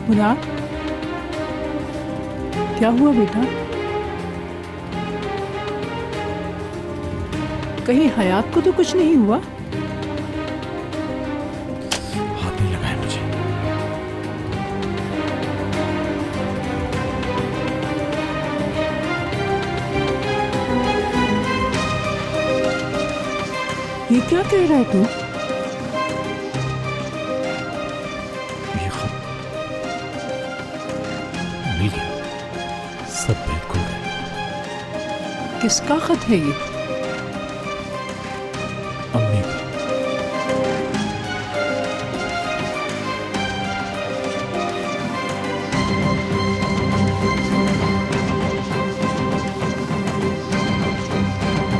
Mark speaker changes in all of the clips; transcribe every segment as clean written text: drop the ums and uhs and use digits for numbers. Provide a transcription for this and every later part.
Speaker 1: मुराद, क्या हुआ बेटा? कहीं हयात को तो कुछ नहीं हुआ?
Speaker 2: हाथ नहीं लगाया मुझे।
Speaker 1: ये क्या कह रहा है तू?
Speaker 2: ये खत मिल गया, सब भेद खुल गए।
Speaker 1: किसका खत है ये?
Speaker 2: अम्मी का।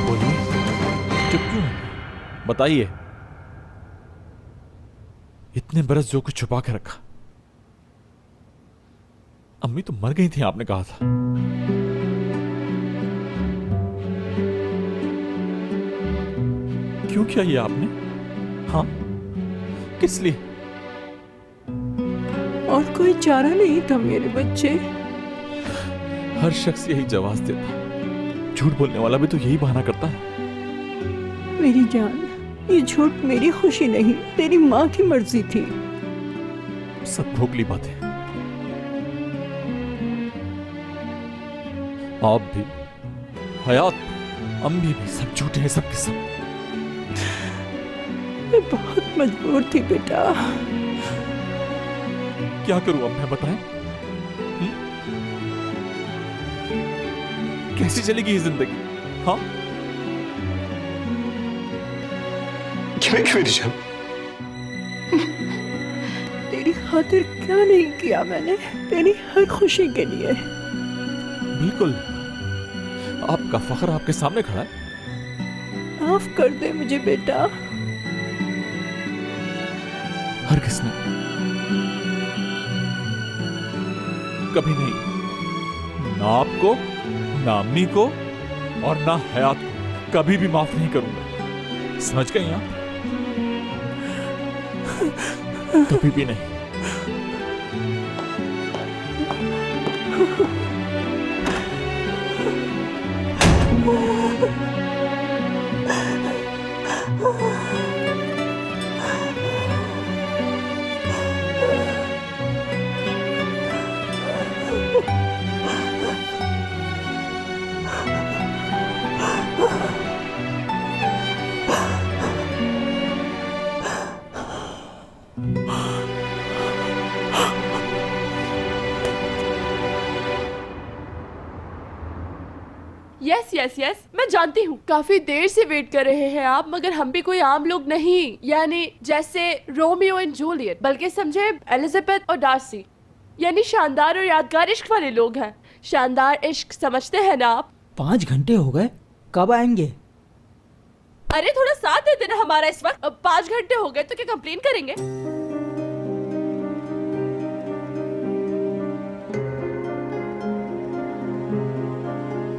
Speaker 2: बोलिए, चुप क्यों हैं? बताइए। इतने बरस जो कुछ छुपा के रखा। अम्मी तो मर गई थी, आपने कहा था। क्यों किया ये आपने? हाँ, किस लिए?
Speaker 1: और कोई चारा नहीं था मेरे बच्चे।
Speaker 2: हर शख्स यही जवाब देता। झूठ बोलने वाला भी तो यही बहाना करता है।
Speaker 1: मेरी जान, ये झूठ मेरी खुशी नहीं, तेरी माँ की मर्जी थी।
Speaker 2: सब भोगली बातें। आप भी, हयात, अम्मी भी, सब झूठे हैं, सब के सब।
Speaker 1: मैं बहुत मजबूर थी बेटा।
Speaker 2: क्या करूं अब मैं, बताएं? कैसी चलेगी ये जिंदगी? हाँ,
Speaker 1: तेरी खातिर क्या नहीं किया मैंने, तेरी हर खुशी के लिए।
Speaker 2: बिल्कुल। आपका फख्र आपके सामने खड़ा है।
Speaker 1: माफ कर दे मुझे बेटा।
Speaker 2: हर किसने कभी नहीं, ना आपको, ना अम्मी को और ना हयात को कभी भी माफ नहीं करूंगा। समझ गई आप? कभी भी नहीं।
Speaker 3: यस यस यस, मैं जानती हूँ काफी देर से वेट कर रहे हैं आप, मगर हम भी कोई आम लोग नहीं, यानी जैसे रोमियो एंड जूलियट, बल्कि समझे एलिजाबेथ और डार्सी, यानी शानदार और यादगार इश्क वाले लोग हैं। शानदार इश्क समझते हैं ना आप?
Speaker 4: 5 घंटे हो गए, कब आएंगे?
Speaker 3: अरे थोड़ा साथ दे देना हमारा इस वक्त। अब 5 घंटे हो गए तो क्या कंप्लेन करेंगे?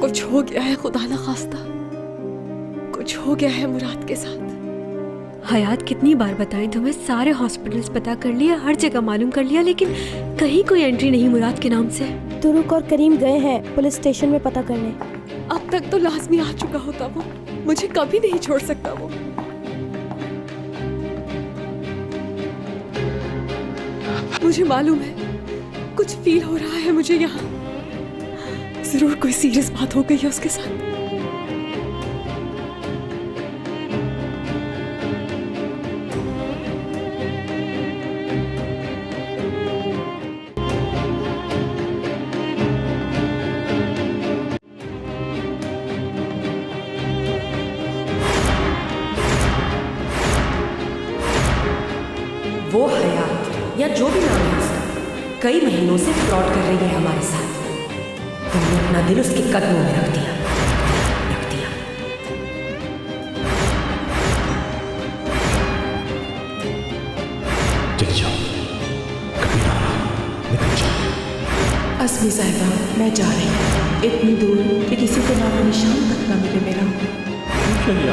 Speaker 3: कुछ हो गया है, खुदा न खास्ता कुछ हो गया है मुराद के साथ।
Speaker 5: हयात कितनी बार बताएं तुम्हें, सारे हॉस्पिटल्स पता कर लिया, हर जगह मालूम कर लिया, लेकिन कहीं कोई एंट्री नहीं मुराद के नाम से।
Speaker 6: तुरुक और करीम गए हैं पुलिस स्टेशन में पता करने।
Speaker 3: अब तक तो लाजमी आ चुका होता वो, मुझे कभी नहीं छोड़ सकता वो। मुझे मालूम है, कुछ फील हो रहा है मुझे यहाँ। जरूर कोई सीरियस बात हो गई है उसके साथ।
Speaker 7: वो हयात या जो भी नाम है उसका, कई महीनों से फ्रॉड कर रही है हमारे साथ। तुमने अपना दिल उसके कदमों में रख दिया।
Speaker 2: चले जाओ, कभी ना आना, निकल जाओ।
Speaker 8: अस्मी साहिबा, मैं जा रही हूँ इतनी दूर कि किसी को नाम निशान तक न मिले मेरा।
Speaker 2: चलिए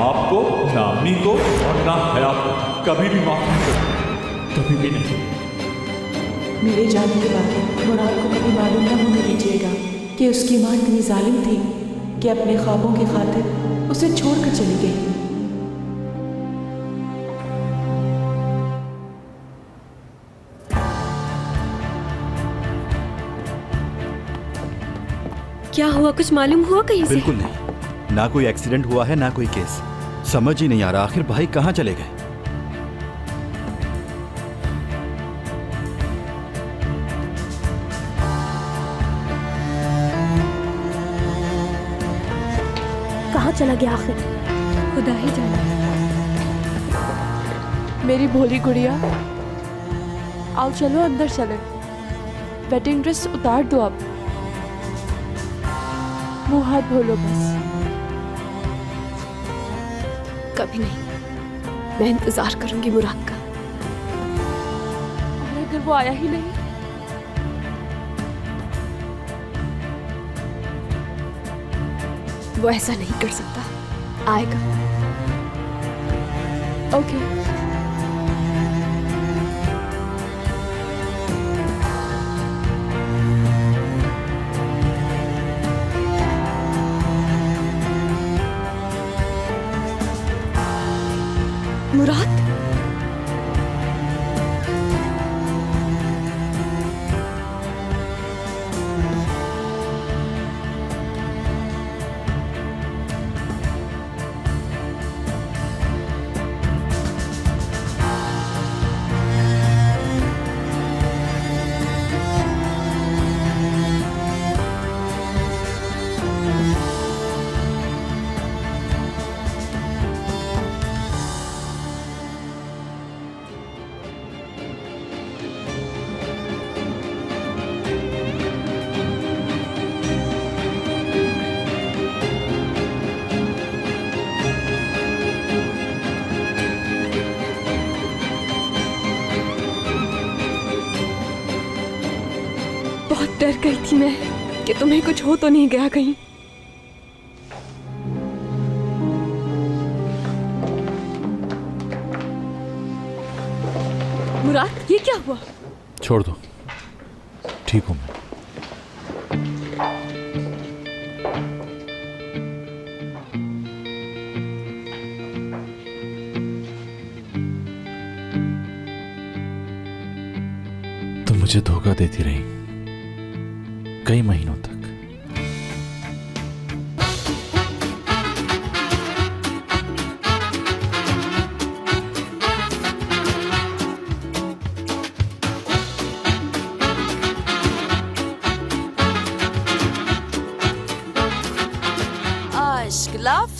Speaker 2: आपको, ना अम्मी को और ना हयात को कभी भी माफ नहीं करूंगा, कभी भी नहीं।
Speaker 8: मेरे जाने के बाद मुराद को कभी मालूम न होने दीजिएगा कि उसकी माँ इतनी जालिम थी कि अपने ख्वाबों की खातिर उसे छोड़कर चली गई।
Speaker 5: क्या हुआ, कुछ मालूम हुआ कहीं से?
Speaker 9: बिल्कुल नहीं, ना कोई एक्सीडेंट हुआ है ना कोई केस। समझ ही नहीं आ रहा आखिर भाई कहाँ चले गए।
Speaker 6: कहाँ चला गया आखिर?
Speaker 5: खुदा ही जाने।
Speaker 3: मेरी भोली गुड़िया, आओ चलो अंदर चले। वेडिंग ड्रेस उतार दो अब, मुंह हाथ धो लो बस।
Speaker 5: कभी नहीं, मैं इंतजार करूंगी मुराद का।
Speaker 3: और अगर वो आया ही नहीं?
Speaker 5: वो ऐसा नहीं कर सकता, आएगा।
Speaker 3: ओके।
Speaker 5: मुराद, बहुत डर गई थी मैं कि तुम्हें कुछ हो तो नहीं गया कहीं। मुराद, ये क्या हुआ?
Speaker 2: छोड़ दो, ठीक हूं मैं। तुम मुझे धोखा देती रही कई महीनों तक।
Speaker 10: Aşk laf